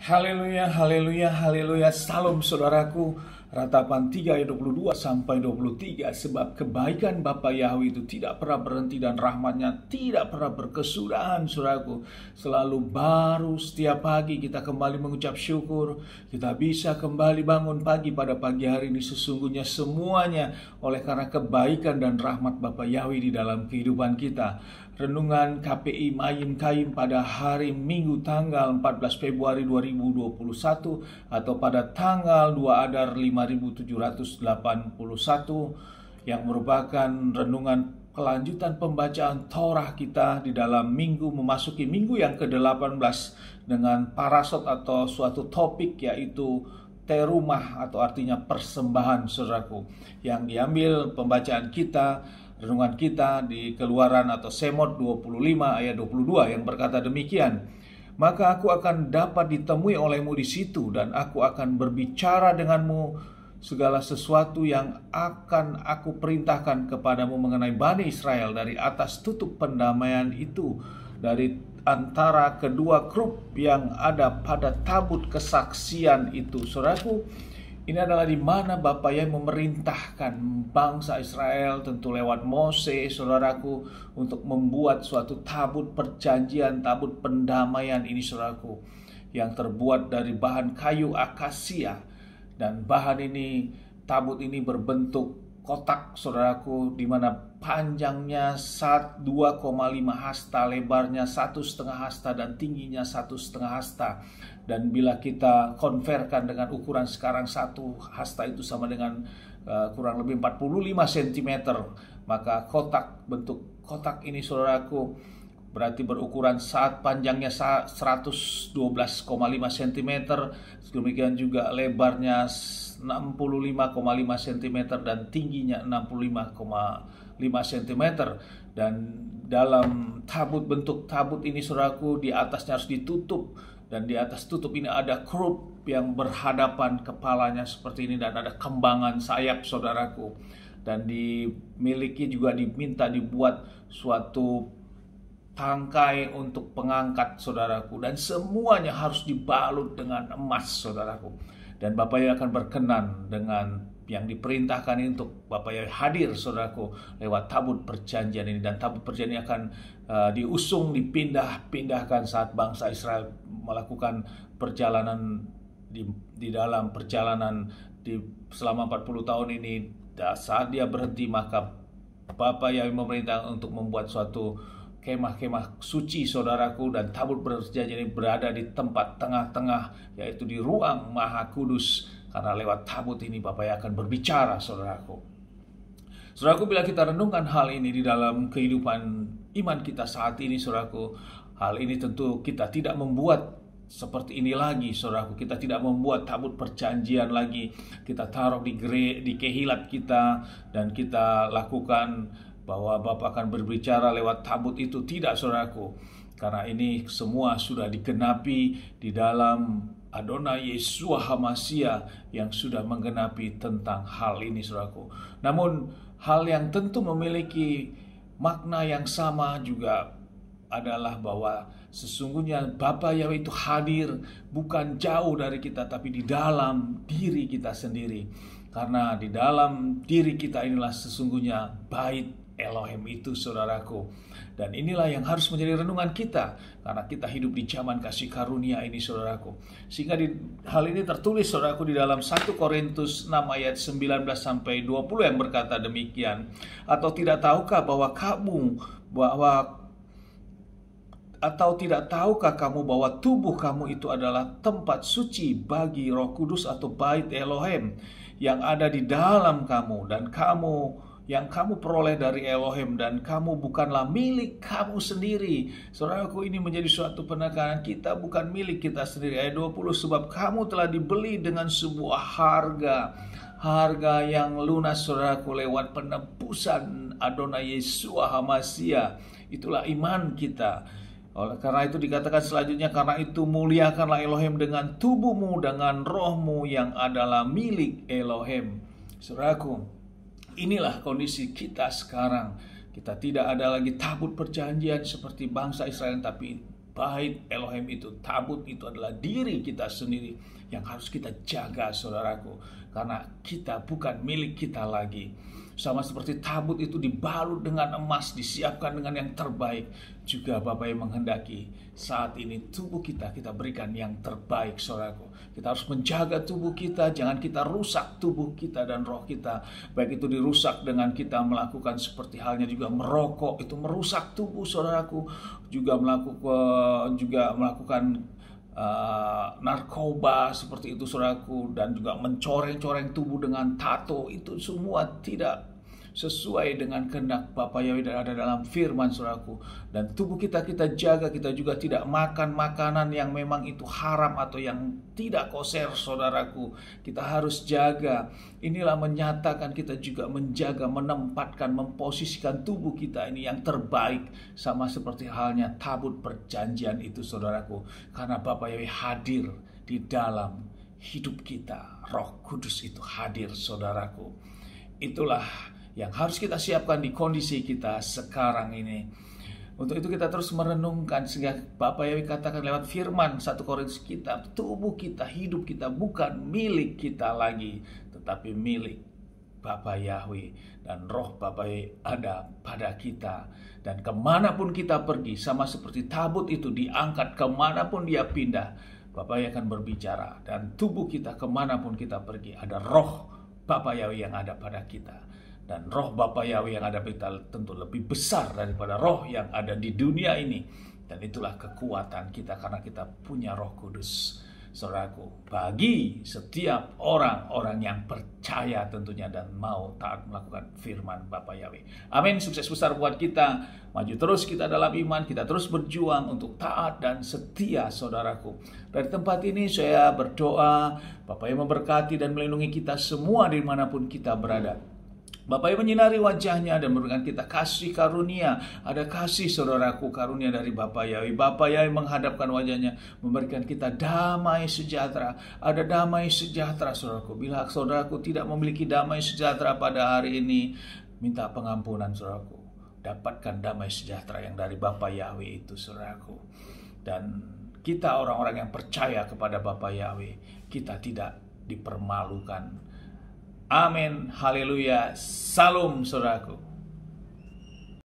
Haleluya, haleluya, haleluya. Salam saudaraku. Ratapan 3 ayat 22 sampai 23. Sebab kebaikan Bapa Yahweh itu tidak pernah berhenti dan rahmatnya tidak pernah berkesudahan, saudaraku. Selalu baru setiap pagi kita kembali mengucap syukur. Kita bisa kembali bangun pagi pada pagi hari ini sesungguhnya semuanya oleh karena kebaikan dan rahmat Bapa Yahweh di dalam kehidupan kita. Renungan KPI Mayim Kaim pada hari Minggu tanggal 14 Februari 2021 atau pada tanggal 2 Adar 5781 yang merupakan renungan kelanjutan pembacaan Torah kita di dalam minggu memasuki minggu yang ke-18 dengan parasot atau suatu topik yaitu terumah atau artinya persembahan, saudaraku, yang diambil pembacaan kita, renungan kita di Keluaran atau Semot 25 ayat 22 yang berkata demikian. Maka aku akan dapat ditemui olehmu di situ dan aku akan berbicara denganmu segala sesuatu yang akan aku perintahkan kepadamu mengenai Bani Israel dari atas tutup pendamaian itu, dari antara kedua krup yang ada pada tabut kesaksian itu. Saudaraku, ini adalah di mana Bapa yang memerintahkan bangsa Israel tentu lewat Mose, saudaraku, untuk membuat suatu tabut perjanjian, tabut pendamaian ini, saudaraku, yang terbuat dari bahan kayu akasia. Dan bahan ini, tabut ini berbentuk kotak, saudaraku, di mana panjangnya 2,5 hasta, lebarnya 1,5 hasta, dan tingginya 1,5 hasta. Dan bila kita konverkan dengan ukuran sekarang, 1 hasta itu sama dengan kurang lebih 45 cm. Maka bentuk kotak ini, saudaraku, berarti berukuran saat panjangnya 112,5 cm, demikian juga lebarnya 65,5 cm dan tingginya 65,5 cm. Dan dalam bentuk tabut ini, saudaraku, di atasnya harus ditutup, dan di atas tutup ini ada krup yang berhadapan kepalanya seperti ini, dan ada kembangan sayap, saudaraku, dan dimiliki juga diminta dibuat suatu tangkai untuk pengangkat, saudaraku, dan semuanya harus dibalut dengan emas, saudaraku. Dan Bapak yang akan berkenan dengan yang diperintahkan ini untuk Bapak yang hadir, saudaraku, lewat tabut perjanjian ini. Dan tabut perjanjian akan diusung, dipindahkan saat bangsa Israel melakukan perjalanan di dalam perjalanan selama 40 tahun ini. Saat dia berhenti, maka Bapak yang memerintah untuk membuat suatu kemah-kemah suci, saudaraku, dan tabut perjanjian ini berada di tempat tengah-tengah, yaitu di ruang Maha Kudus. Karena lewat tabut ini Bapak akan berbicara, saudaraku. Saudaraku, bila kita renungkan hal ini di dalam kehidupan iman kita saat ini, saudaraku, hal ini tentu kita tidak membuat seperti ini lagi, saudaraku. Kita tidak membuat tabut perjanjian lagi, kita taruh di kehilat kita, dan kita lakukan bahwa Bapak akan berbicara lewat tabut itu. Tidak, saudaraku, karena ini semua sudah digenapi di dalam Adonai Yeshua HaMashiach yang sudah menggenapi tentang hal ini, saudaraku. Namun hal yang tentu memiliki makna yang sama juga adalah bahwa sesungguhnya Bapa Yahweh itu hadir bukan jauh dari kita, tapi di dalam diri kita sendiri. Karena di dalam diri kita inilah sesungguhnya bait Elohim itu, saudaraku. Dan inilah yang harus menjadi renungan kita, karena kita hidup di zaman kasih karunia ini, saudaraku. Sehingga hal ini tertulis, saudaraku, di dalam 1 Korintus 6 ayat 19 sampai 20 yang berkata demikian. Tidak tahukah kamu bahwa tubuh kamu itu adalah tempat suci bagi Roh Kudus atau bait Elohim yang ada di dalam kamu, dan yang kamu peroleh dari Elohim, dan kamu bukanlah milik kamu sendiri. Saudaraku, ini menjadi suatu penekanan, kita bukan milik kita sendiri. Ayat 20, sebab kamu telah dibeli dengan sebuah harga yang lunas, saudaraku, lewat penebusan Adonai Yeshua HaMashiach. Itulah iman kita. Oleh karena itu dikatakan selanjutnya, karena itu muliakanlah Elohim dengan tubuhmu, dengan rohmu yang adalah milik Elohim. Saudaraku, inilah kondisi kita sekarang. Kita tidak ada lagi tabut perjanjian seperti bangsa Israel, tapi bait Elohim itu, tabut itu adalah diri kita sendiri yang harus kita jaga, saudaraku. Karena kita bukan milik kita lagi. Sama seperti tabut itu dibalut dengan emas, disiapkan dengan yang terbaik. Juga Bapa yang menghendaki saat ini tubuh kita berikan yang terbaik, saudaraku. Kita harus menjaga tubuh kita, jangan kita rusak tubuh kita dan roh kita. Baik itu dirusak dengan kita melakukan seperti halnya juga merokok, itu merusak tubuh, saudaraku. Juga melakukan narkoba seperti itu, saudaraku, dan juga mencoreng-coreng tubuh dengan tato, itu semua tidak sesuai dengan kehendak Bapa Yahweh dan ada dalam firman, saudaraku. Dan tubuh kita jaga, kita juga tidak makan makanan yang memang itu haram atau yang tidak kosher, saudaraku. Kita harus jaga. Inilah menyatakan kita juga menjaga, menempatkan, memposisikan tubuh kita ini yang terbaik, sama seperti halnya tabut perjanjian itu, saudaraku. Karena Bapa Yahweh hadir di dalam hidup kita, Roh Kudus itu hadir, saudaraku. Itulah yang harus kita siapkan di kondisi kita sekarang ini. Untuk itu kita terus merenungkan sehingga Bapa Yahweh katakan lewat firman 1 Korintus kita, tubuh kita, hidup kita bukan milik kita lagi, tetapi milik Bapa Yahweh. Dan roh Bapa Yahweh ada pada kita. Dan kemanapun kita pergi, sama seperti tabut itu diangkat kemanapun dia pindah, Bapa Yahweh akan berbicara. Dan tubuh kita kemanapun kita pergi, ada roh Bapa Yahweh yang ada pada kita. Dan roh Bapa Yahweh yang ada pada kita tentu lebih besar daripada roh yang ada di dunia ini. Dan itulah kekuatan kita karena kita punya Roh Kudus, saudaraku. Bagi setiap orang-orang yang percaya tentunya dan mau taat melakukan firman Bapa Yahweh. Amin. Sukses besar buat kita. Maju terus kita dalam iman, kita terus berjuang untuk taat dan setia, saudaraku. Dari tempat ini saya berdoa Bapa yang memberkati dan melindungi kita semua dimanapun kita berada. Bapa yang menyinari wajahnya dan memberikan kita kasih karunia. Ada kasih, saudaraku, karunia dari Bapa Yahweh. Bapa Yahweh menghadapkan wajahnya, memberikan kita damai sejahtera. Ada damai sejahtera, saudaraku. Bila saudaraku tidak memiliki damai sejahtera pada hari ini, minta pengampunan, saudaraku. Dapatkan damai sejahtera yang dari Bapa Yahweh itu, saudaraku. Dan kita orang-orang yang percaya kepada Bapa Yahweh, kita tidak dipermalukan. Amin, haleluya, salam, saudaraku.